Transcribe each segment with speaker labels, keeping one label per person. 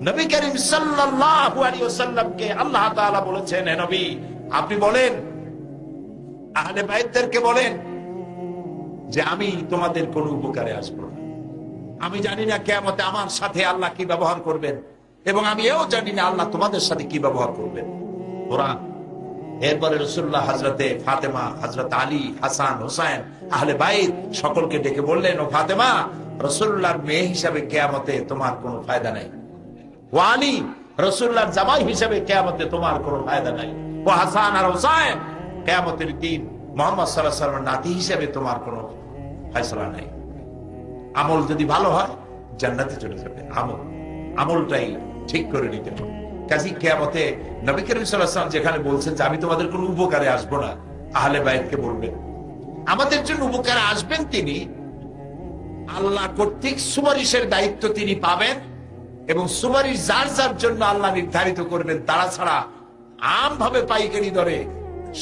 Speaker 1: নবী করিম সাল্লাল্লাহু আলাইহি ওয়াসাল্লামকে আল্লাহ তাআলা বলেছেন, হে নবী আপনি বলেন, আহলে বাইতদেরকে বলেন যে আমি তোমাদের কোনো উপকারে আসবো না। আমি জানি না কিয়ামতে আমার সাথে আল্লাহ কি ব্যবহার করবেন, এবং আমি এও জানি না আল্লাহ তোমাদের সাথে কি ব্যবহার করবেন। কোরআন। এরপরে রাসূলুল্লাহ হযরতে ফাতেমা, হযরত আলী, হাসান, হোসেন, আহলে বাইত সকলকে ডেকে বললেন, ও ফাতেমা, রাসূলুল্লাহর মেয়ে হিসাবে কিয়ামতে তোমার কোনো ফায়দা নাই। ও আলী, রাসূলুল্লাহর জামাই হিসাবে কিয়ামতে তোমার কোনো ফায়দা নাই। ও হাসান আর হোসেন, কিয়ামতের দিন মুহাম্মদ সাল্লাল্লাহু আলাইহি ওয়াসাল্লামের নাতি হিসাবে তোমার কোনো ফয়সালা নাই। আমল যদি ভালো হয় জান্নাতে চলে যাবে। আমলটাই ঠিক করে নিতে হবে। কাজী কিয়ামতে নবী করিম সাল্লাল্লাহু আলাইহি ওয়াসাল্লাম যেখানে বলছেন যে আমি তোমাদের কোনো উপকারে আসবো না, আহলে বাইতকে বলবেন আমাদের জন্য উপকারে আসবেন তিনি। আল্লাহ কর্তৃক সুপারিশের দায়িত্ব তিনি পাবেন, এবং সুপারিশ যার যার জন্য আল্লাহ নির্ধারিত করবেন তারা ছাড়া আমভাবে পাইকারি দরে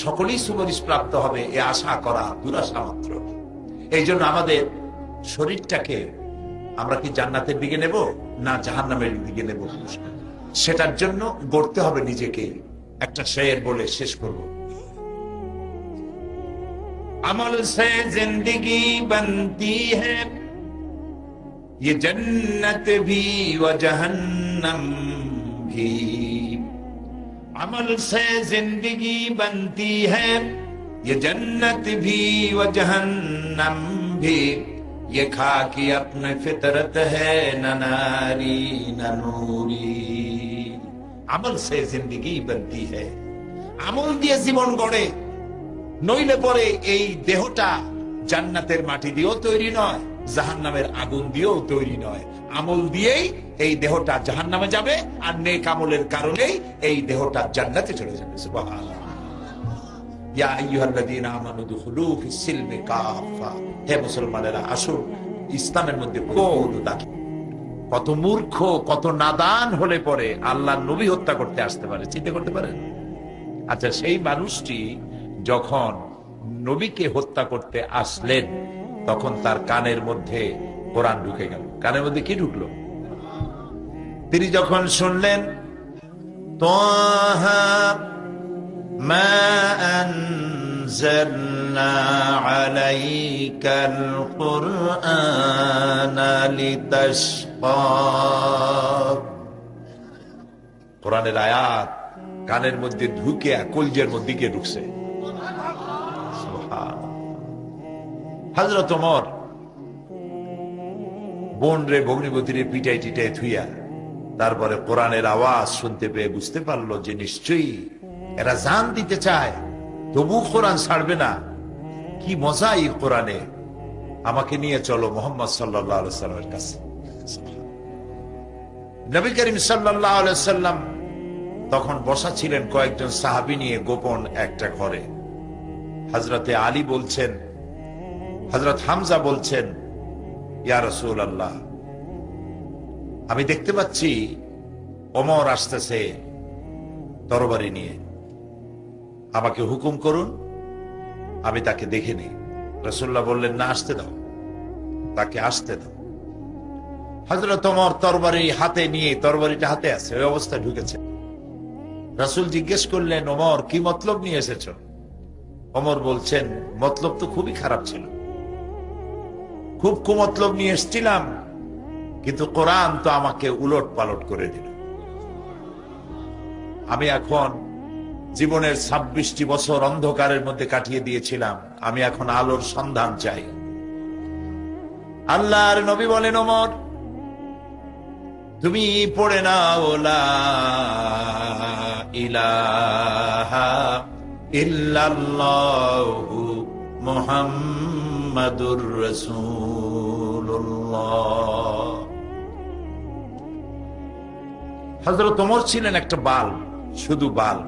Speaker 1: সকলেই সুপারিশ প্রাপ্ত হবে, এ আশা করা দুরাশা মাত্র। এই জন্য আমাদের শরীরটাকে আমরা কি জান্নাতের দিকে নেব না জাহান্নামের দিকে নেব, সেটার জন্য গড়তে হবে নিজেকে। একটা শের বলে শেষ করব। আমল সে জিंदगी बनती है, ये जन्नत भी व जहन्नम भी। अमल से जिंदगी बनती है, ये जन्नत भी व जहन्नम भी। ये खाकी अपने फितरत है, न नारी न नूरी। আমল সে জিंदगी बनती है, আমল দিয়ে জীবন গড়ে, নইলে পরে এই দেহটা জান্নাতের মাটি দিয়েও তৈরি নয়, জাহান্নামের আগুন দিয়েও তৈরি নয়। আমল দিয়েই এই দেহটা জাহান্নামে যাবে, আর নেক আমলের কারণেই এই দেহটা জান্নাতে চলে যাবে। সুবহানাল্লাহ। ইয়া আইয়ুহাল্লাযীনা আমানু দুখুলু ফিস সিলমি কাফা। হে মুসলমানেরা, আসুন ইসলামের মধ্যে কত মূর্খ, কত নাদান হলে পরে আল্লাহর নবী হত্যা করতে আসতে পারে, চিন্তা করতে পারেন? আচ্ছা, সেই মানুষটি যখন নবীকে হত্যা করতে আসলেন তখন তার কানের মধ্যে কোরআন ঢুকে গেল। কানের মধ্যে কি ঢুকলো? তিনি যখন শুনলেন তাহা মা আনজালনা আলাইকাল কুরআনা লিতাশকা, কোরআনের আয়াত কানের মধ্যে ঢুকে কলজের মধ্যে গিয়ে ঢুকছে। হযরত ওমর বোন রে ভগ্নিপতি রে পিটাই টিটাই থুইয়া তারপরে কোরআনের আওয়াজ শুনতে পেয়ে বুঝতে পারলো যে নিশ্চয়ই এরা জান দিতে চায়, তবু কোরআন ছাড়বে না। কি মজা এই কোরআনে, আমাকে নিয়ে চলো মুহাম্মদ সাল্লাল্লাহু আলাইহি ওয়াসাল্লামের কাছে। নবী করিম সাল্লাল্লাহু আলাইহি ওয়াসাল্লাম তখন বসা ছিলেন কয়েকজন সাহাবী নিয়ে গোপন একটা ঘরে। হযরতে আলী বলছেন, হযরত হামজা বলছেন, ইয়া রাসূলুল্লাহ, আমি দেখতে পাচ্ছি ওমর আসতেছে তরবারি নিয়ে, আমাকে হুকুম করুন, আমি তাকে দেখে নিই। রাসূলুল্লাহ বললেন, না, আসতে দাও, তাকে আসতে দাও। হযরত ওমর তরবারি হাতে নিয়ে, তরবারিটা হাতে আছে, ওই অবস্থায় ঢুকেছে। রাসূল জিজ্ঞেস করলেন, ওমর কি মতলব নিয়ে এসেছো? ওমর বলছেন, মতলব তো খুবই খারাপ ছিল, খুব কুমতলব নিয়ে এসেছিলাম, কিন্তু কোরআন তো আমাকে উলট পালট করে দিল। আমি এখন জীবনের 26টি বছর অন্ধকারের মধ্যে কাটিয়ে দিয়েছিলাম, আমি এখন আলোর সন্ধান চাই। আল্লাহর নবী বলেন, ওমর তুমি পড়ে নাও লা ইলাহা ইল্লাল্লাহু মুহাম্মাদুর রাসূলুল্লাহ। হযরত ওমর ছিলেন একটা বাল্ব, শুধু বাল্ব।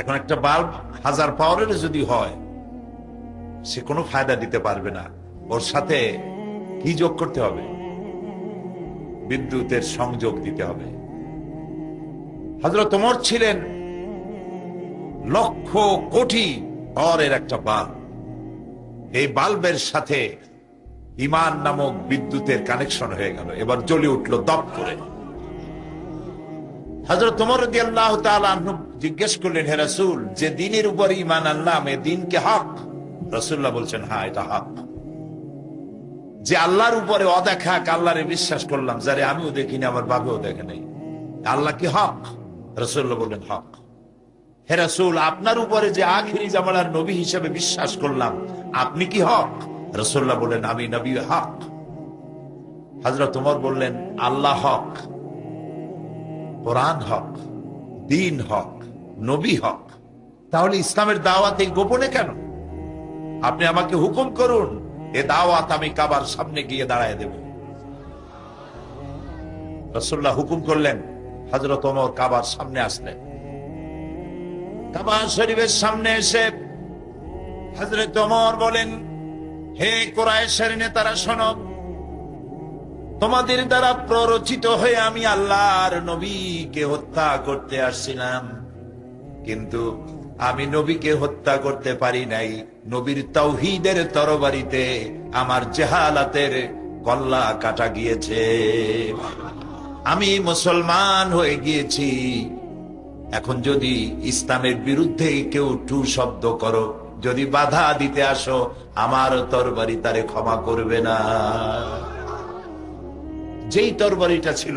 Speaker 1: এখন একটা বাল্ব 1000 পাওয়ারের যদি হয়, সে কোনো ফায়দা দিতে পারবে না। ওর সাথে কি যোগ করতে হবে? বিদ্যুতের সংযোগ দিতে হবে। হযরত ওমর ছিলেন লক্ষ কোটি পাওয়ারের একটা বাল্ব। এই বাল্বের সাথে ঈমান নামক বিদ্যুতের কানেকশন হয়ে গেল, এবার জ্বলে উঠলো দপ করে। হযরত ওমর রাদিয়াল্লাহু তাআলা আনহু জিজ্ঞেস করলেন, হে রাসূল, যে দ্বীনের উপর ঈমান আনলাম এ দ্বীন কি হক? রাসূলুল্লাহ বলছেন, হ্যাঁ এটা হক। যে আল্লাহর উপরে অদেখা আল্লাহরে বিশ্বাস করলাম, যারে আমিও দেখিনি আমার বাবাও দেখে নাই, আল্লাহ কি হক? রাসূলুল্লাহ বললেন হক। হে রাসূল, আপনার উপরে যে আখিরি জামানার নবী হিসেবে বিশ্বাস করলাম, আপনি কি হক? রাসূলুল্লাহ বললেন, আমি নবী হক। হযরত ওমর বললেন, আল্লাহ হক, কোরআন হক, দ্বীন হক, নবী হক, তাহলে ইসলামের দাওয়াত এই গোপনে কেন? আপনি আমাকে হুকুম করুন, এ দাওয়াত আমি কাবার সামনে গিয়ে দাঁড়ায় দেব। রাসূলুল্লাহ হুকুম করলেন, হযরত ওমর কাবার সামনে আসলেন। কাবা শরীফের সামনে এসে হযরত ওমর বলেন, হে কুরাইশের নেতারা শোনো, তোমাদের দ্বারা প্ররোচিত হয়ে আমি আল্লাহর নবীকে হত্যা করতে আসছিলাম, কিন্তু আমি নবীকে হত্যা করতে পারি নাই। নবীর তাওহীদের তরবারিতে আমার জাহালাতের কল্লা কাটা গিয়েছে, আমি মুসলমান হয়ে গিয়েছি। এখন যদি ইসলামের বিরুদ্ধে কেউ টু শব্দ করো, যদি বাধা দিতে আসো, আমার তরবারি তারে ক্ষমা করবে না। যেই তরবারিটা ছিল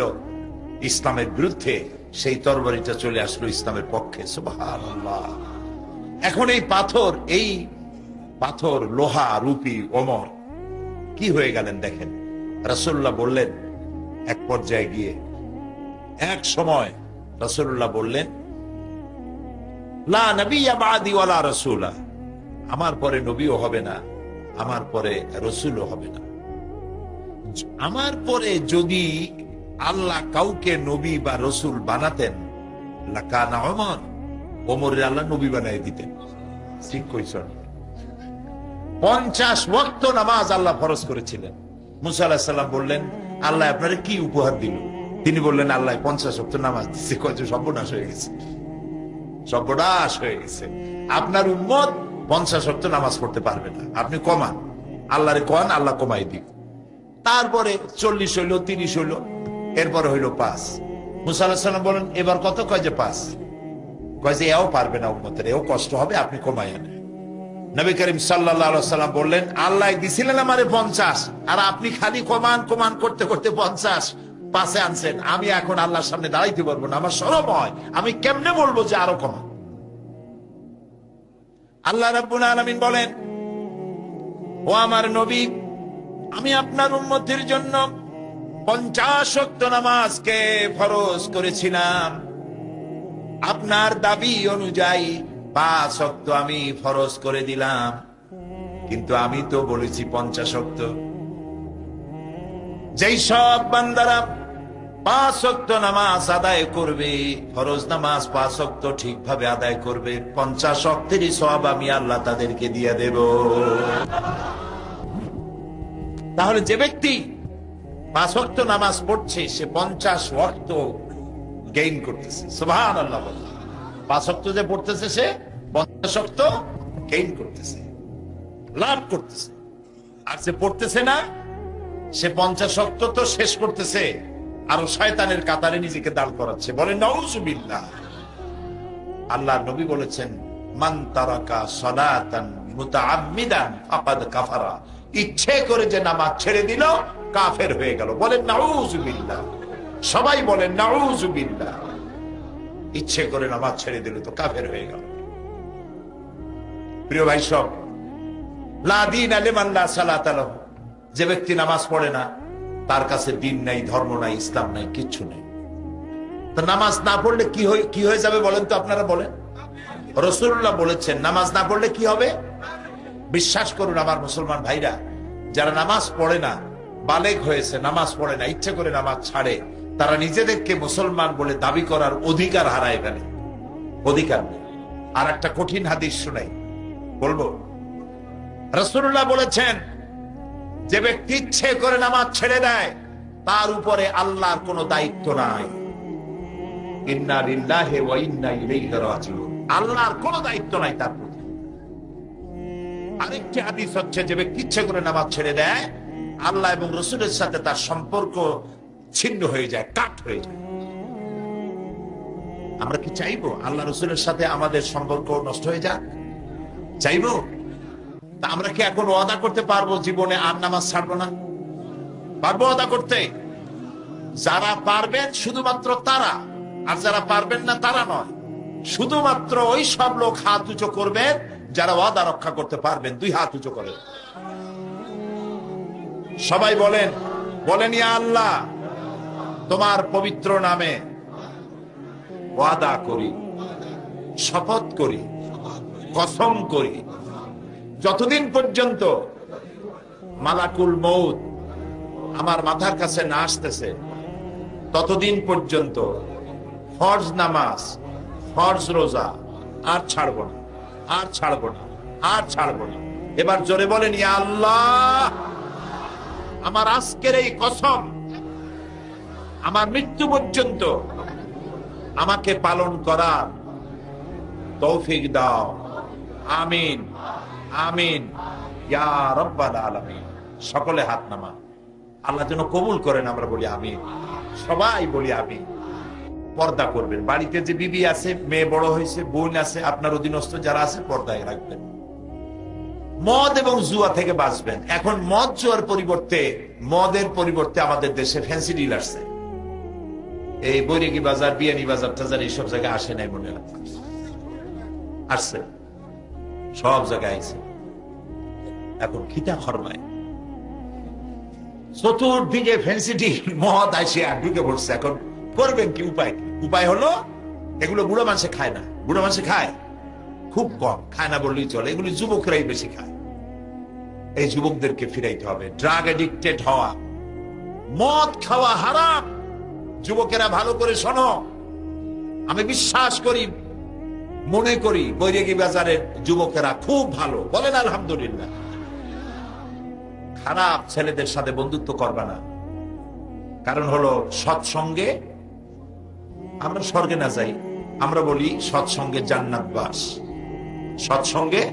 Speaker 1: ইসলামের বিরুদ্ধে, সেই তরবারিটা চলে আসলো ইসলামের পক্ষে। সুবহানাল্লাহ। এখন এই পাথর লোহা রূপী ওমর কি হয়ে গেলেন দেখেন। রাসূলুল্লাহ বললেন এক পর্যায়ে গিয়ে, এক সময় রাসূলুল্লাহ বললেন, লা নবিয়্যা বা'দি ওয়ালা রাসূলা, আমার পরে নবীও হবে না, আমার পরে রাসূলও হবে না। আমার পরে যদি আল্লাহ কাউকে নবী বা রসুল বানাতেন, লাকানা ওমর, ওমরের আল্লাহ নবী বানাই দিতেন। ঠিক কইছেন। 50 ওয়াক্ত নামাজ আল্লাহ ফরজ করেছিলেন। মুসা আলাইহিস সালাম বললেন, আল্লাহ আপনারে কি উপহার দিল? তিনি বললেন, আল্লাহ 50 ওয়াক্ত নামাজ দিচ্ছে। কত সর্বনাশ হয়ে গেছে, সর্বনাশ হয়ে গেছে। আপনার উম্মত 50 ওয়াক্ত নামাজ পড়তে পারবে না, আপনি কমান, আল্লাহরে কন, আল্লাহ কমাই দিন। তারপরে 40 হইল, 30 হইল, এরপর হইল 5। মুসা আলাইহিস সালাম বলেন, এবার কত? কয় যে 5। কয় যে এও পারবে না উম্মতের, এও কষ্ট হবে, আপনি কমাই আনেন। নবী করিম সাল্লাল্লাহু আলাইহি ওয়াসাল্লাম বললেন, আল্লাহ দিছিলেন আমারে 50, আর আপনি খালি কমান করতে করতে 50 5-এ আনছেন। আমি এখন আল্লাহর সামনে দাঁড়াইতে পারবো না, আমার শরম হয়, আমি কেমনে বলবো যে আরো কমান? আল্লাহ রাব্বুল আলামিন বলেন, ও আমার নবী, আমি আপনার উম্মতের জন্য 50 ওয়াক্ত নামাজকে ফরজ করেছিলাম। আপনার দাবি অনুযায়ী 5 ওয়াক্ত আমি ফরজ করে দিলাম, কিন্তু আমি তো বলেছি 50 ওয়াক্ত। যেই সব বান্দারা 5 ওয়াক্ত নামাজ আদায় করবে, ফরজ নামাজ 5 ওয়াক্ত ঠিকভাবে আদায় করবে, 50 ওয়াক্তেরই সওয়াব আমি আল্লাহ তাদেরকে দিয়ে দেব। তাহলে যে ব্যক্তি 5 ওয়াক্ত নামাজ পড়ছে, সে 50 ওয়াক্ত গেইন করতেছে। সুবহানাল্লাহ। 5 ওয়াক্ত যে পড়তেছে, সে 50 ওয়াক্ত গেইন করতেছে, লাভ করতেছে। আর যে পড়তেছে না, সে 50 ওয়াক্ত তো শেষ করতেছে, আর শয়তানের কাতারে নিজেকে দাঁড় করাচ্ছে। বলেন নাউযুবিল্লাহ। আল্লাহর নবী বলেছেন, মান তারাকা সালাতান মুতাআম্মিদান ফাকাদ কাফারা, ইচ্ছে করে যে নামাজ ছেড়ে দিল, কাফের হয়ে গেল। বলেন নাউযুবিল্লাহ। সবাই বলেন নাউযুবিল্লাহ। ইচ্ছে করে নামাজ ছেড়ে দিল তো কাফের হয়ে গেল। প্রিয় ভাই সব, লা দীনা লিমান লা সালাতা লাহু, যে ব্যক্তি নামাজ পড়ে না, তার কাছে দিন নাই, ধর্ম নাই, ইসলাম নাই, কিচ্ছু নেই। তো নামাজ না পড়লে কি হয়ে যাবে বলেন তো? আপনারা বলেন। রাসূলুল্লাহ বলেছেন, নামাজ না পড়লে কি হবে? বিশ্বাস করুন আমার মুসলমান ভাইরা, যারা নামাজ পড়ে না, বালেগ হয়েছে, নামাজ পড়ে না, ইচ্ছে করে নামাজ ছাড়ে, তারা নিজেদেরকে মুসলমান বলে দাবি করার অধিকার হারায় ফেলে। অধিকার নেই। আর একটা কঠিন হাদিস শুনাই, বলবো। রাসূলুল্লাহ বলেছেন, যে ব্যক্তি ইচ্ছে করে নামাজ ছেড়ে দেয়, তার উপরে আল্লাহর কোনো দায়িত্ব নাই। ইন্না লিল্লাহি ওয়া ইন্না ইলাইহি রাজিউন। আল্লাহর কোনো দায়িত্ব নাই তার প্রতি। আরেকটি হাদিস হচ্ছে, যে ব্যক্তি ইচ্ছে করে নামাজ ছেড়ে দেয়, আল্লাহ এবং রাসূলের সাথে তার সম্পর্ক ছিন্ন হয়ে যায়, কাট হয়ে যায়। আমরা কি চাইবো আল্লাহ রসুলের সাথে আমাদের সম্পর্ক নষ্ট হয়ে যাক? চাইবো? তা আমরা কি এখন ওয়াদা করতে পারবো জীবনে আর নামাজ ছাড়বো না? পারবো ওয়াদা করতে? যারা পারবেন শুধুমাত্র তারা, আর যারা পারবেন না তারা নয়। শুধুমাত্র ওই সব লোক হাত উঁচু করবেন যারা ওয়াদা রক্ষা করতে পারবেন। দুই হাত উঁচু করেন, সবাই বলেন, বলেন ইয়া আল্লাহ, তোমার পবিত্র নামে ওয়াদা করি, শপথ করি, কসম করি, যতদিন পর্যন্ত মালাকুল মউত আমার মাথার কাছে না আসতেছে ততদিন পর্যন্ত ফরজ নামাজ, ফরজ রোজা আর ছাড়বো না, আর ছাড়বো না, আর ছাড়বো না। এবার জোরে বলেন ইয়া আল্লাহ, আমার আজকের এই কসম আমার মৃত্যু পর্যন্ত আমাকে পালন করার তৌফিক দাও। আমিন, আমিন ইয়া রাব্বাল আলামিন। সকলে হাত নামা, আল্লাহ যেন কবুল করেন। আমরা বলি আমিন, সবাই বলি আমিন। পর্দা করবেন। বাড়িতে যে বিবি আছে, মেয়ে বড় হয়েছে, বোন আছে, আপনার অধীনস্থ যারা আছে, পর্দায় রাখবেন। মদ এবং জুয়া থেকে বাঁচবেন। এখন মদ জুয়ার পরিবর্তে, মদের পরিবর্তে আমাদের দেশে ফ্যান্সি ডিল আসছে। এই বৈরাগী বাজার, বিয়ানী বাজার টাজার এইসব জায়গায় আসে নাই মনে হয়, আসছে, সব জায়গায় আইছে। এখন খিতা খরমায় চতুর্দিকে ফ্যান্সি ডিল, মদ আসে আর ঢুকে পড়ছে। এখন করবেন কি? উপায় কি? উপায় হলো, এগুলো বুড়ো মানুষে খায় না। বুড়ো মানুষে খায় খুব কম, খায় না বললেই চলে। এগুলি যুবকরাই বেশি খায়। এই যুবকদেরকে ফিরাইতে হবে। ড্রাগ এডিক্টেড হওয়া, মদ খাওয়া হারাম। যুবকেরা ভালো করে শোনো, আমি বিশ্বাস করি, মনে করি বৈরাগী বাজারের যুবকেরা খুব ভালো। বলেন আলহামদুলিল্লাহ। খারাপ ছেলেদের সাথে বন্ধুত্ব করবা না। কারণ হলো সৎসঙ্গে আমরা স্বর্গে না যাই, আমরা বলি সৎসঙ্গে জান্নাত বাস, সৎসঙ্গে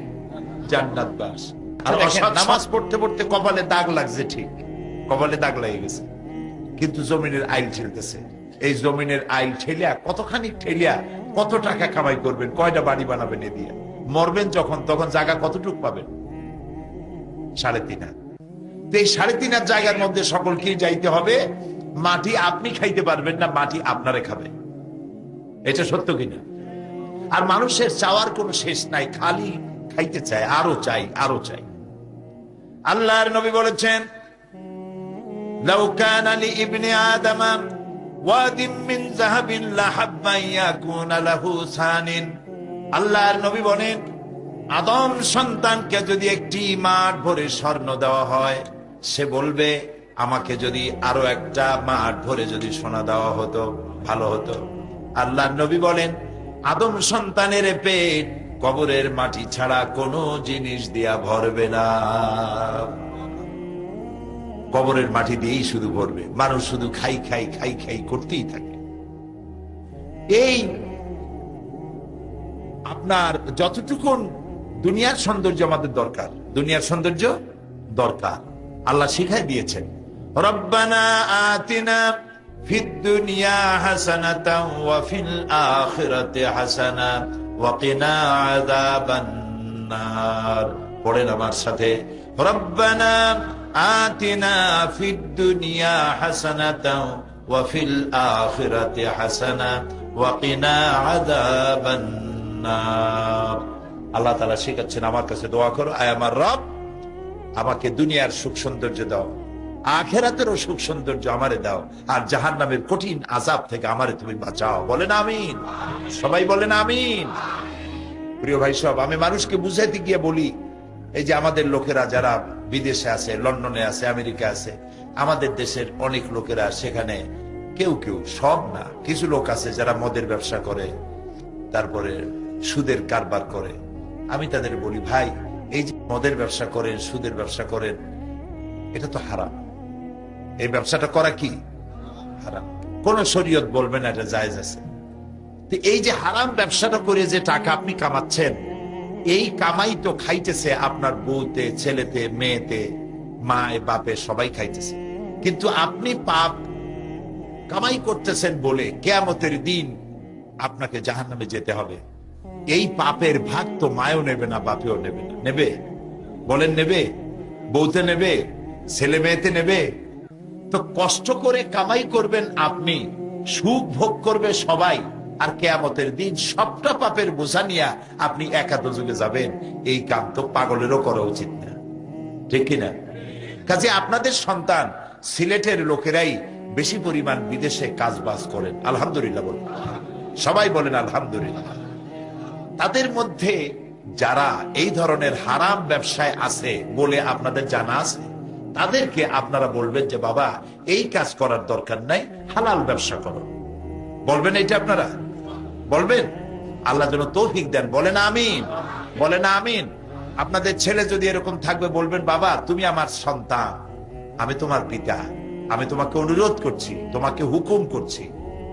Speaker 1: জান্নাত বাস। আর নামাজ পড়তে পড়তে কপালে দাগ লাগছে, ঠিক কপালে দাগ লেগে গেছে, কিন্তু জমিনের আইল ঠেলতেছে। এই জমিনের আইল ঠেলিয়া, কতখানি ঠেলিয়া কত টাকা কামাই করবেন, কয়টা বাড়ি বানাবেন এ দিয়ে? মরবেন যখন, তখন জায়গা কতটুক পাবেন? 3.5 হাত। এই 3.5 হাত জায়গার মধ্যে সকলকে যাইতে হবে। মাটি আপনি খাইতে পারবেন না, মাটি আপনারে খাবে। এটা সত্য কিনা? আর মানুষের চাওয়ার কোনো শেষ নাই, খালি খাইতে চায়, আরো চাই, আরো চাই। আল্লাহর নবী বলেছেন, লাউ কানা লি ইবনি আদম ওয়াদিম মিন যাহাবিন লাহাব্বা ইয়াকুনা লাহু সানিন। আল্লাহর নবী বলেন, আদম সন্তানকে যদি একটি মাঠ ভরে স্বর্ণ দেওয়া হয়, সে বলবে, আমাকে যদি আরো একটা মাঠ ভরে যদি সোনা দেওয়া হতো ভালো হতো। আল্লাহর নবী বলেন, আদম সন্তানের পেট কবরের মাটি ছাড়া কোনো জিনিস দিয়া ভরবে না। কবরের মাটি দিয়েই শুধু ভরবে। মানুষ শুধু খাই খাই খাই খাই করতেই থাকে। এই আপনার যতটুকুন দুনিয়ার সৌন্দর্য আমাদের দরকার, দুনিয়ার সৌন্দর্য দরকার, আল্লাহ শিখাই দিয়েছেন। রব্বানা আতিনা ফিদ দুনিয়া হাসানাতাও ওয়া ফিল আখিরাতি হাসানা ওয়া কিনা আযাবান নার। পড়েন আমার সাথে, রব্বানা আতিনা ফিদ দুনিয়া হাসানাতাও ওয়া ফিল আখিরাতি হাসানা ওয়া কিনা আযাবান নার। আল্লাহ তাআলা শেখাচ্ছেন, আমার কাছে দোয়া করো, আয় আমার রব, আমাকে দুনিয়ার সুখ সৌন্দর্য দাও, আখিরাতেরও সুখ সৌন্দর্য আমারে দাও, আর জাহান্নামের কঠিন আযাব থেকে আমারে তুমি বাঁচাও। বলেন আমিন, সবাই বলেন আমিন। প্রিয় ভাই সব, আমি মানুষকে বুঝাইতে গিয়ে বলি, এই যে আমাদের লোকেরা যারা বিদেশে আছে, লন্ডনে আছে, আমেরিকা আছে, আমাদের দেশের অনেক লোকেরা সেখানে, কেউ কেউ, সব না, কিছু লোক আছে যারা মদের ব্যবসা করে, তারপরে সুদের কারবার করে। আমি তাদের বলি, ভাই, এই যে মদের ব্যবসা করেন, সুদের ব্যবসা করেন, এটা তো হারাম। এই ব্যবসাটা করা কি হারাম? কোন শরীয়ত বলবে না এটা জায়েজ আছে। তো এই যে হারাম ব্যবসাটা করে যে টাকা আপনি কামাচ্ছেন, এই কামাই তো খাইতেছে আপনার বউতে, ছেলেতে, মেয়েতে, মায়ে, বাপে, সবাই খাইতেছে। কিন্তু আপনি পাপ কামাই করতেছেন বলে কিয়ামতের দিন আপনাকে জাহান্নামে যেতে হবে। এই পাপের ভাগ তো মায়ও নেবে না, বাপেও নেবে না। নেবে? বলেন নেবে? বউতে নেবে? ছেলে মেয়েতে নেবে? তো কষ্ট করে কামাই করবেন আপনি, সুখ ভোগ করবে সবাই, আর কিয়ামতের দিন সবটা পাপের বোঝা নিয়ে আপনি একা দোজখে যাবেন। এই কাম তো পাগলেরও করা উচিত না, ঠিক কিনা? কাজে আপনাদের সন্তান সিলেটের লোকেরাই বেশি পরিমাণ বিদেশে কাজবাজ করেন, আলহামদুলিল্লাহ বলেন, সবাই বলেন আলহামদুলিল্লাহ। তাদের মধ্যে যারা এই ধরনের হারাম ব্যবসায় আছে বলে আপনাদের জানা আছে, তাদেরকে আপনারা বলবেন যে বাবা এই কাজ করার দরকার নাই, হালাল ব্যবসা করো। বলবেন এটা? আপনারা বলবেন? আল্লাহ যেন তৌফিক দেন, বলেন আমিন, বলেন আমিন। আপনাদের ছেলে যদি এরকম থাকবে, বলবেন বাবা তুমি আমার সন্তান, আমি তোমার পিতা, আমি তোমাকে অনুরোধ করছি, তোমাকে হুকুম করছি,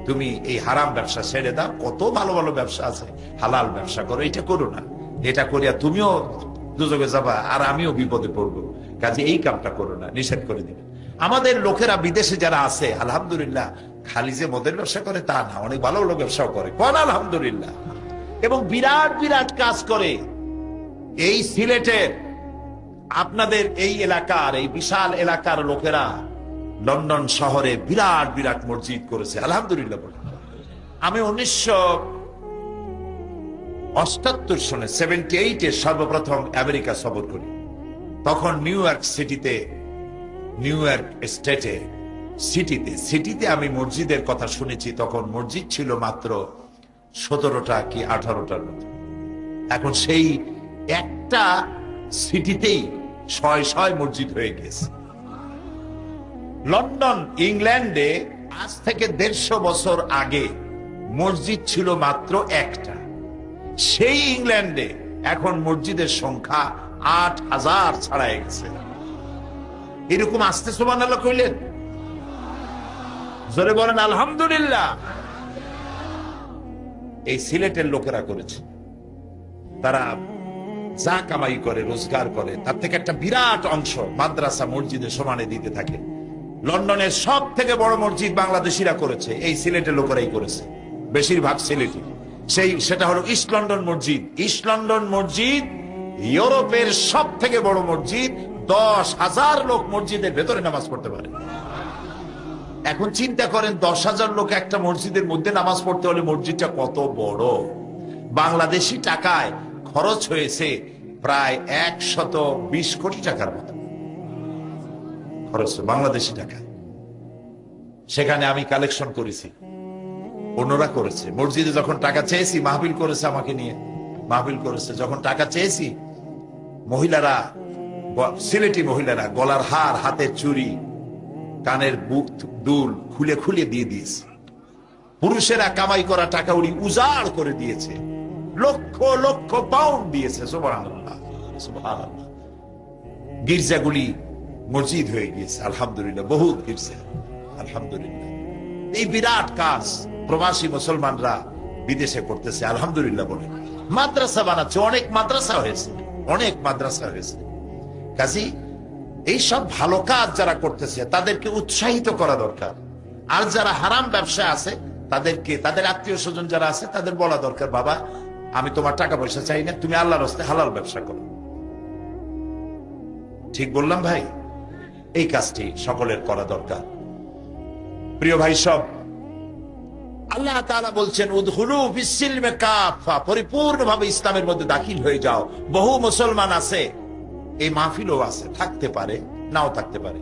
Speaker 1: তুমি এই হারাম ব্যবসা ছেড়ে দাও, কত ভালো ভালো ব্যবসা আছে, হালাল ব্যবসা করো, এটা করো না। এটা করিয়া তুমিও দুজকে যাবা আর আমিও বিপদে পড়বো, কাজে এই কামটা করো না, নিষেধ করে দিবেন। আমাদের লোকেরা বিদেশে যারা আছে আলহামদুলিল্লাহ, খালি যে মদের ব্যবসা করে তা না, অনেক ভালো ভালো ব্যবসাও করে, কোন আলহামদুলিল্লাহ, এবং বিরাট বিরাট কাজ করে। এই সিলেটের আপনাদের এই এলাকার, এই বিশাল এলাকার লোকেরা লন্ডন শহরে বিরাট বিরাট মসজিদ করেছে, আলহামদুলিল্লাহ। আমি 1978 সনে 78-এ সর্বপ্রথম আমেরিকা সফর করি। তখন নিউ ইয়র্ক সিটিতে, নিউ ইয়র্ক স্টেটে সিটিতে আমি মসজিদের কথা শুনেছি। তখন মসজিদ ছিল মাত্র 17টা কি 18টার মতো। এখন সেই একটা সিটিতেই শয় শয় মসজিদ হয়ে গেছে। লন্ডন ইংল্যান্ডে আজ থেকে 150 বছর আগে মসজিদ ছিল মাত্র একটা। সেই ইংল্যান্ডে এখন মসজিদের সংখ্যা 8000 ছাড়াই গেছে। এরকম আসতে সুবহানাল্লাহ কইলেন, জোরে বলেন আলহামদুলিল্লাহ। এই সিলেটের লোকেরা করেছে, তারা যা কামাই করে, রোজগার করে, তার থেকে একটা বিরাট অংশ মাদ্রাসা মসজিদে সমানে দিতে থাকে। লন্ডনের সব থেকে বড় মসজিদ বাংলাদেশিরা করেছে, এই সিলেটের লোকেরাই করেছে, বেশিরভাগ সিলেটি। সেটা হলো ইস্ট লন্ডন মসজিদ। ইস্ট লন্ডন মসজিদ ইউরোপের সব থেকে বড় মসজিদ। 10,000 লোক মসজিদের ভেতরে নামাজ পড়তে পারে। এখন চিন্তা করেন, 10,000 লোক একটা মসজিদের মধ্যে নামাজ পড়তে হলে মসজিদটা কত বড়। বাংলাদেশি টাকায় খরচ হয়েছে প্রায় 120 কোটি টাকার মতো খরচ বাংলাদেশি টাকায়। সেখানে আমি কালেকশন করেছি, অন্যরা করেছে। মসজিদে যখন টাকা চেয়েছি, মাহফিল করেছে আমাকে নিয়ে, মাহফিল করেছে। যখন টাকা চেয়েছি, মহিলারা, সিলেটি মহিলারা গলার হার, হাতের চুড়ি, কানের দুল খুলে খুলে দিয়ে দিয়েছে। পুরুষেরা কামাই করা টাকা উড়ি উজাড় করে দিয়েছে, লক্ষ লক্ষ পাউন্ড দিয়েছে। সুবহানাল্লাহ, সুবহানাল্লাহ। গির্জাগুলি মসজিদ হয়ে গিয়েছে, আলহামদুলিল্লাহ, বহুত গির্জা, আলহামদুলিল্লাহ। এই বিরাট কাজ প্রবাসী মুসলমানরা বিদেশে করতেছে, আলহামদুলিল্লাহ বলে। মাদ্রাসা বানাচ্ছে, অনেক মাদ্রাসা হয়েছে, অনেক মাদ্রাসা হয়েছে। কাজী এই সব ভালো কাজ যারা করতেছে তাদেরকে উৎসাহিত করা দরকার। আর যারা হারাম ব্যবসা আছে তাদেরকে, তাদের আত্মীয় স্বজন যারা আছে তাদের বলা দরকার, বাবা আমি তোমার টাকা পয়সা চাই না, তুমি আল্লাহর রাস্তায় হালাল ব্যবসা করো। ঠিক বললাম ভাই? এই কাজটি সকলের করা দরকার। প্রিয় ভাই সব, আল্লাহ তাআলা বলছেন উদখুলু ফিস-সিলমি কাফা, পরিপূর্ণভাবে ইসলামের মধ্যে দাখিল হয়ে যাও। বহু মুসলমান আছে, এই মাহফিলও আছে, থাকতে পারে নাও থাকতে পারে,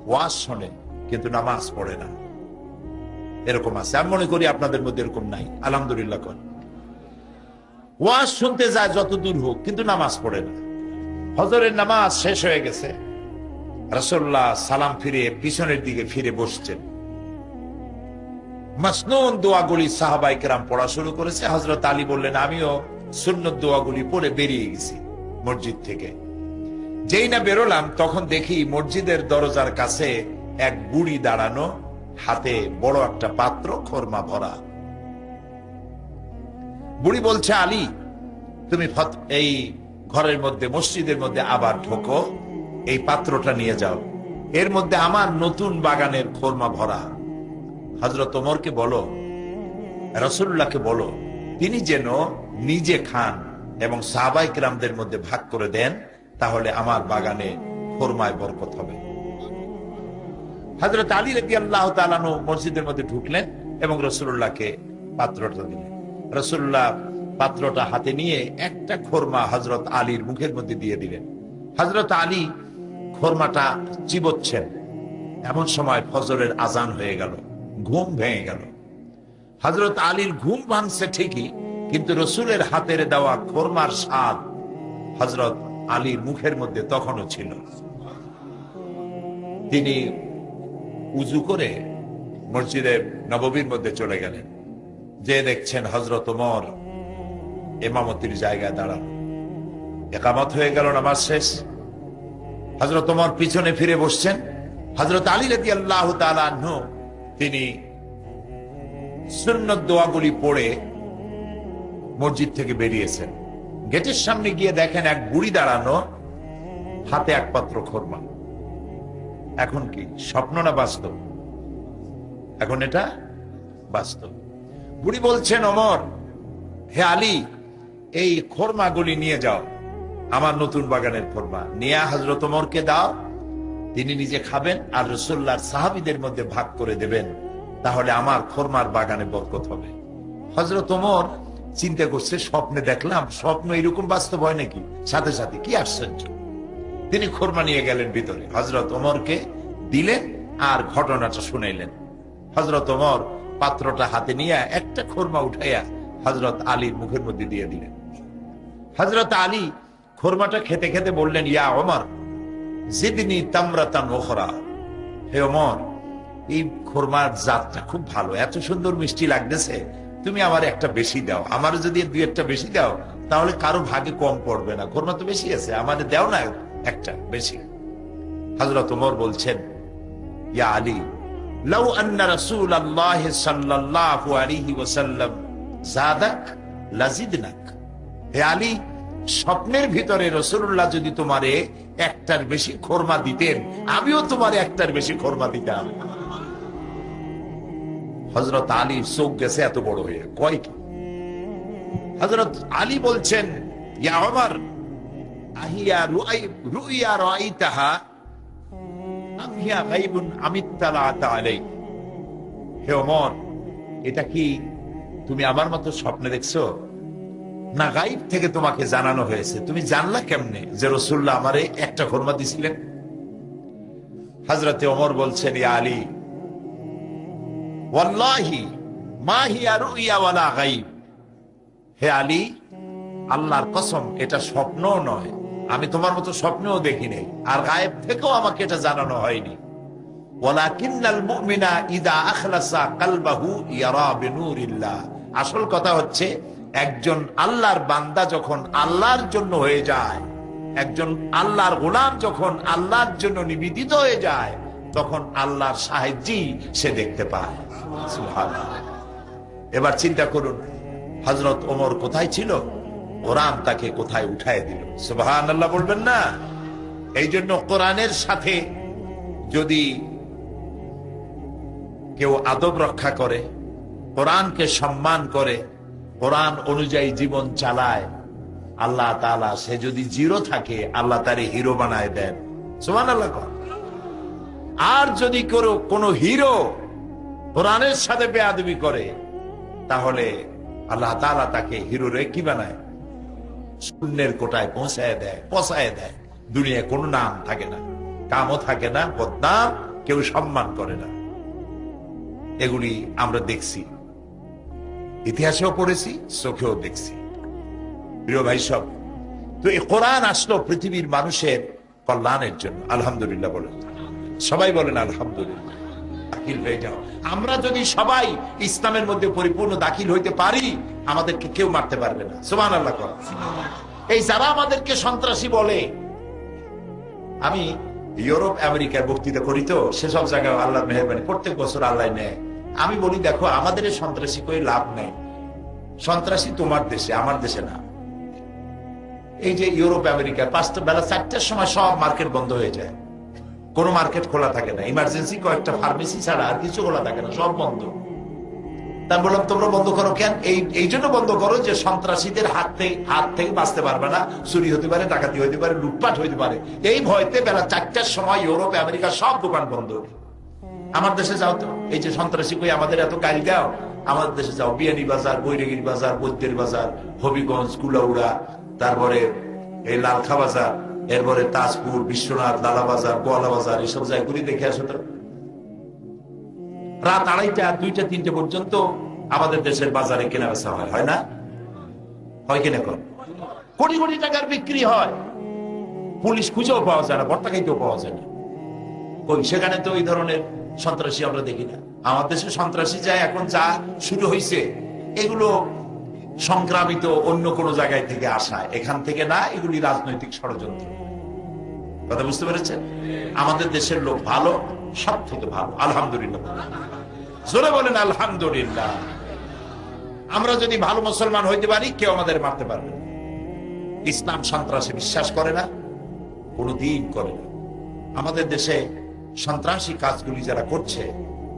Speaker 1: ওয়াজ শোনে কিন্তু নামাজ পড়ে না, এরকম আছে। আমি মনে করি আপনাদের মধ্যে এরকম নাই, আলহামদুলিল্লাহ। কোন ওয়াজ শুনতে যায় যত দূর হোক, কিন্তু নামাজ পড়ে না। হজরের নামাজ শেষ হয়ে গেছে, রাসূলুল্লাহ সালাম ফিরে পিছনের দিকে ফিরে বসছেন। মাসনুন দোয়াগুলি সাহাবায়ে কেরাম পড়া শুরু করেছে। হযরত আলী বললেন, আমিও সুন্নত দোয়াগুলি পড়ে বেরিয়ে গেছি মসজিদ থেকে। যেই না বেরোলাম, তখন দেখি মসজিদের দরজার কাছে এক বুড়ি দাঁড়ানো, হাতে বড় একটা পাত্র, খোরমা ভরা। বুড়ি বলছে, আলী তুমি এই ঘরের মধ্যে, মসজিদের মধ্যে আবার ঢোকো, এই পাত্রটা নিয়ে যাও, এর মধ্যে আমার নতুন বাগানের খোরমা ভরা। হযরত ওমরকে বলো রাসূলুল্লাহকে বলো তিনি যেন নিজে খান এবং সাহাবায়ে কেরামদের মধ্যে ভাগ করে দেন, তাহলে আমার বাগানে খরমায় বরকত হবে। হযরত আলী রাদিয়াল্লাহু তাআলা আনহু মসজিদের মধ্যে ঢুকলেন এবং রাসূলুল্লাহকে পাত্রটা দিলেন। রাসূলুল্লাহ পাত্রটা হাতে নিয়ে একটা খরমা হযরত আলীর মুখের মধ্যে দিয়ে দিলেন। হযরত আলী খরমাটা চিবোচ্ছেন, এমন সময় ফজরের আজান হয়ে গেল, ঘুম ভেঙে গেল। হযরত আলীর ঘুম ভাঙছে ঠিকই, কিন্তু রাসূলের হাতের দেওয়া খরমার স্বাদ হযরত আলীর মুখের মধ্যে তখনও ছিল। তিনি উযু করে মসজিদে নববীর মধ্যে চলে গেলেন, যে দেখছেন হযরত ওমর ইমামতির জায়গায় দাঁড়ানো। ইকামত হয়ে গেল, নামাজ শেষ। হযরত ওমর পিছনে ফিরে বসছেন। হযরত আলী রাদিয়াল্লাহু তাআলা আনহু তিনি সুন্নত দোয়াগুলি পড়ে মসজিদ থেকে বেরিয়েছেন। গেটের সামনে গিয়ে দেখেন এক বুড়ি দাঁড়ানো, হাতে এক পাত্র খরমা। এখন কি স্বপ্ন না বাস্তব? এখন এটা বাস্তব। বুড়ি বলছেন, ওমর, হে আলী, এই খরমাগুলি নিয়ে যাও, আমার নতুন বাগানের খরমা নিয়ে হযরত ওমরকে দাও, তিনি নিজে খাবেন আর রাসূলুল্লাহর সাহাবীদের মধ্যে ভাগ করে দেবেন, তাহলে আমার খরমার বাগানে বরকত হবে। হযরত ওমর চিন্তা করছে, স্বপ্নে দেখলাম, স্বপ্ন এরকম বাস্তব হয় নাকি? সাথে সাথে কি আশ্চর্য, তিনি খরমা নিয়ে গেলেন ভিতরে, হযরত ওমরকে দিলেন আর ঘটনাটা শুনাইলেন। হযরত ওমর পাত্রটা হাতে নিয়ে একটা খরমা উঠাইয়া হযরত আলীর মুখের মধ্যে দিয়ে দিলেন। হযরত আলী খরমাটা খেতে খেতে বললেন, ইয়া ওমর জিদনি তামরাতান উখরা, হে ওমর, এই খরমার জাতটা খুব ভালো, এত সুন্দর মিষ্টি লাগতেছে, তুমি আমার একটা বেশি দাও। আমার যদি দুই একটা বেশি দাও তাহলে কারো ভাগে কম পড়বে না, খরমা তো বেশি আছে, আমাদের দাও না একটা বেশি। হযরত ওমর বলছেন, ইয়া আলী, লাউ আন্না রাসূলুল্লাহ সাল্লাল্লাহু আলাইহি ওয়াসাল্লাম যাদাক লাজিদনাক। হে আলী, স্বপ্নের ভিতরে রাসূলুল্লাহ যদি তোমারে একটার বেশি খরমা দিতেন, আমিও তোমারে একটার বেশি খরমা দিতাম। হযরত আলীর চোখ গেছে এত বড় হয়ে, কয় কি? হযরত আলী বলছেন, ইয়া ওমর, আহিয়া রুইয়া রাইতাহা আম হিয়া গায়বুন আমিত্তালাতা আলাই। হে ওমর, এটা কি তুমি আমার মতো স্বপ্নে দেখছো, না গায়ব থেকে তোমাকে জানানো হয়েছে? তুমি জানলা কেমনে যে রাসূলুল্লাহ আমারে একটা খরমা দিছিলেন? হযরতে ওমর বলছেন, ইয়া আলী, ওয়াল্লাহি মা হিয়া রুইয়া ওয়ালা গায়ব। হে আলী, আল্লাহর কসম, এটা স্বপ্নও নয়, আমি তোমার মতো স্বপ্নও দেখি নাই, আর গায়েব থেকেও আমাকে এটা জানানো হয়নি। ওয়ালাকিন্নাল মুমিনা ইযা আখলাসা কলবাহু ইয়ারা বিনুরিল্লাহ। আসল কথা হচ্ছে, একজন আল্লাহর বান্দা যখন আল্লাহর জন্য হয়ে যায়, একজন আল্লাহর গোলাম যখন আল্লাহর জন্য নিবেদিত হয়ে যায়, তখন আল্লাহর সাহায্যই সে দেখতে পায়। সুবহানাল্লাহ। এবার চিন্তা করুন, হযরত ওমর কোথায় ছিল, কোরআন তাকে কোথায় উঠায় দিল। সুবহানাল্লাহ বলবেন না? এই জন্য কোরআনের সাথে যদি কেউ আদব রক্ষা করে, কোরআনকে সম্মান করে, কোরআন অনুযায়ী জীবন চালায়, আল্লাহ তাআলা, সে যদি জিরো থাকে আল্লাহ তারে হিরো বানায় দেন। সুবহানাল্লাহ। আর যদি কোনো হিরো কোরআনের সাথে বেয়াদবি করে, তাহলে আল্লাহ তাআলা তাকে হিরোরে কি বানায়? শূন্যের কোটায় পৌঁছায় দেয়, পচায় দেয়। দুনিয়ায় কোনো নাম থাকে না, কামও থাকে না, বদনাম, কেউ সম্মান করে না। এগুলি আমরা দেখছি, ইতিহাসেও পড়েছি, চোখেও দেখছি। প্রিয় ভাই সব, তো এই কোরআন আসলো পৃথিবীর মানুষের কল্যাণের জন্য। আলহামদুলিল্লাহ বলেন, সবাই বলেন আলহামদুলিল্লাহ। দাখিল হয়ে যাও। আমরা যদি সবাই ইসলামের মধ্যে পরিপূর্ণ দাখিল হইতে পারি, আমাদেরকে কেউ মারতে পারবে না। সুবহানাল্লাহ। এই যারা আমাদেরকে সন্ত্রাসী বলে, আমি ইউরোপ আমেরিকার বক্তৃতা করি, তো সেসব জায়গায় আল্লাহর মেহেরবানি প্রত্যেক বছর আল্লাহ নেয়। আমি বলি, দেখো, আমাদের সন্ত্রাসী করে লাভ নেই, সন্ত্রাসী তোমার দেশে, আমার দেশে না। এই যে ইউরোপ আমেরিকার বেলা 4টার সময় সব মার্কেট বন্ধ হয়ে যায়, কোন মার্কেট খোলা থাকে না, ইমার্জেন্সি কয়েকটা ফার্মেসি ছাড়া আর কিছু খোলা থাকে না, সব বন্ধ। তা বললাম তোমরা বন্ধ করো কেন? এই জন্য বন্ধ করো যে সন্ত্রাসীদের হাত থেকে বাঁচতে পারবে না, চুরি হতে পারে, ডাকাতি হতে পারে, লুটপাট হতে পারে। এই ভয়তে বেলা 4টার সময় ইউরোপ আমেরিকা সব দোকান বন্ধ। আমার দেশে যাও তো, এই যে সন্ত্রাসী কই আমাদের এত গাড়ি দাও, আমাদের দেশে যাও, বিয়ানী বাজার, বৈরাগীর বাজার, বৈদ্যের বাজার, হবিগঞ্জ, কুলাউড়া, তারপরে এই লালখা বাজার, এরপরে তাজপুর, বিশ্বনাথ, লালা বাজার, গোয়ালা বাজার, এইসব জায়গাগুলি দেখে আসো তো। রাত 2:30, 2টা, 3টে পর্যন্ত আমাদের দেশের বাজারে কেনা বেচা হয় না? হয় কিনা? কোটি কোটি টাকার বিক্রি হয়, পুলিশ খুঁজেও পাওয়া যায় না, ভর্তা খাইতেও পাওয়া যায় না। ওই সেখানে তো এই ধরনের সন্ত্রাসী আমরা দেখি না। আমার দেশে সন্ত্রাসী যায় এখন যা শুরু হয়েছে, এগুলো সংক্রামিত অন্য কোন জায়গায় থেকে আসা, এখান থেকে না, এগুলি রাজনৈতিক ষড়যন্ত্র। কথা বুঝতে পেরেছেন? আমাদের দেশের লোক ভালো, সব থেকে ভালো, আলহামদুলিল্লাহ। জোরে বলেন আলহামদুলিল্লাহ। আমরা যদি ভালো মুসলমান হইতে পারি, কেউ আমাদের মারতে পারবে না। ইসলাম সন্ত্রাসে বিশ্বাস করে না, কোনদিন করে না। আমাদের দেশে সন্ত্রাসী কাজগুলি যারা করছে,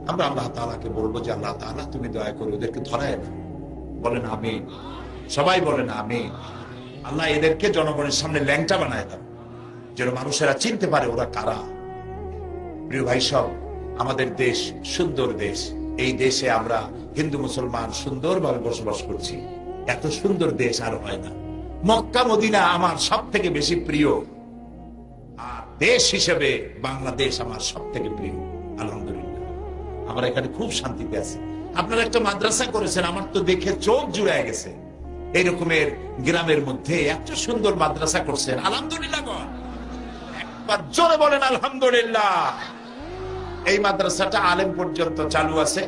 Speaker 1: আমরা আল্লাহ তাআলাকে বলবো যে আল্লাহ তাআলা তুমি দয়া করে ওদেরকে ধরায় না। বলেন আমিন, সবাই বলেন আমিন। আল্লাহ এদেরকে জনগণের সামনে ল্যাংটা বানায় দাও, যেন মানুষেরা চিনতে পারে ওরা কারা। প্রিয় ভাই সব, আমাদের দেশ সুন্দর দেশ। এই দেশে আমরা হিন্দু মুসলমান সুন্দরভাবে বসবাস করছি। এত সুন্দর দেশ আর হয় না। মক্কা মদিনা আমার সব থেকে বেশি প্রিয়, আর দেশ হিসেবে বাংলাদেশ আমার সব থেকে প্রিয়, আলহামদুলিল্লাহ। আমরা এখানে খুব শান্তিতে আছি। আপনারা একটা মাদ্রাসা করেছেন, আমার তো দেখে চোখ জুড়ে গেছে। এইরকমের গ্রামের মধ্যে এত সুন্দর মাদ্রাসা করছেন, আলহামদুলিল্লাহ। একবার জোরে বলেন আলহামদুলিল্লাহ। এই মাদ্রাসাটা আলেম পর্যন্ত চালু আছে।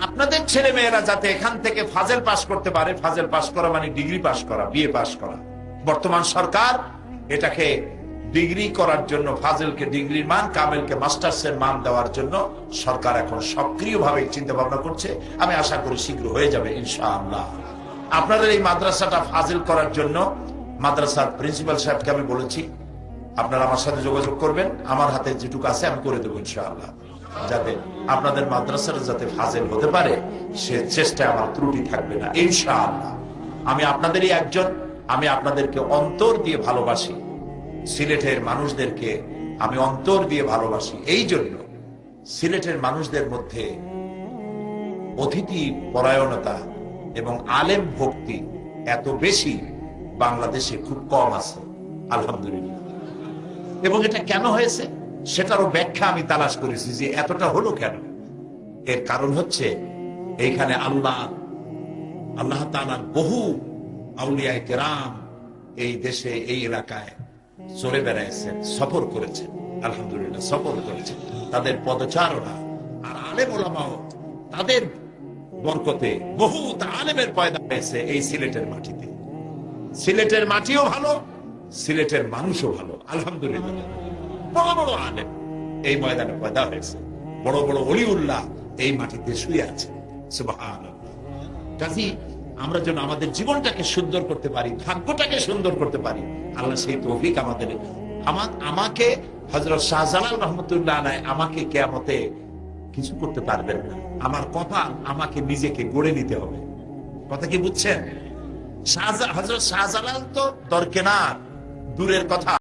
Speaker 1: আপনাদের ছেলে মেয়েরা যাতে এখান থেকে ফাজেল পাস করতে পারে, ফাজেল পাস করা মানে ডিগ্রি পাস করা, বিএ পাস করা। বর্তমান সরকার এটাকে ডিগ্রি করার জন্য, ফাজেলকে ডিগ্রির মান, কামেলকে মাস্টার্সের মান দেওয়ার জন্য সরকার এখন সক্রিয়ভাবে চিন্তা ভাবনা করছে। আমি আশা করি শীঘ্র হয়ে যাবে ইনশাআল্লাহ। আপনাদের এই মাদ্রাসাটা ফাজিল করার জন্য মাদ্রাসার প্রিন্সিপাল সাহেবকে আমি বলেছি, আপনারা আমার সাথে যোগাযোগ করবেন, আমার হাতে যেটুকু আছে আমি করে দেবো ইনশাআল্লাহ, যাতে আপনাদের মাদ্রাসাটা যাতে ফাজিল হতে পারে সে চেষ্টায় আমার ত্রুটি থাকবে না ইনশাআল্লাহ। আমি আপনাদেরই একজন, আমি আপনাদেরকে অন্তর দিয়ে ভালোবাসি। সিলেটের মানুষদেরকে আমি অন্তর দিয়ে ভালোবাসি। এই জন্য সিলেটের মানুষদের মধ্যে অতিথি পরায়ণতা এবং আলেম ভক্তি এত বেশি বাংলাদেশে খুব কম আছে, আলহামদুলিল্লাহ। এবং এটা কেন হয়েছে সেটারও ব্যাখ্যা আমি তালাশ করেছি যে এতটা হলো কেন। এর কারণ হচ্ছে এইখানে আল্লাহ তাআলার বহু আউলিয়ায়ে কেরাম এই দেশে, এই এলাকায় চলে বেড়াইছেন, সফর করেছেন, আলহামদুলিল্লাহ সফর করেছেন। তাদের পদচারণা আর আলেম ওলামাও, তাদের বরকতে বহু আলেমের পয়দা হয়েছে এই সিলেটের মাটিতে। সিলেটের মাটিও ভালো, সিলেটের মানুষও ভালো, আলহামদুলিল্লাহ। বড় বড় আলেম এই ময়দানে পয়দা হয়েছে, বড় বড় ওলিউল্লাহ এই মাটিতে শুয়ে আছে, সুবহানাল্লাহ। কাজী আমরা যেন আমাদের জীবনটাকে সুন্দর করতে পারি, ভাগ্যটাকে সুন্দর করতে পারি, আল্লাহ সেই তৌফিক আমাকে হযরত শাহজালাল রাহমাতুল্লাহ আলাইহি আমাকে কিয়ামতে কিছু করতে পারবেন না। আমার কথা আমাকে নিজেকে গড়ে নিতে হবে। কথা কি বুঝছেন? হযরত শাহজালাল তো দরকেনার, দূরের কথা।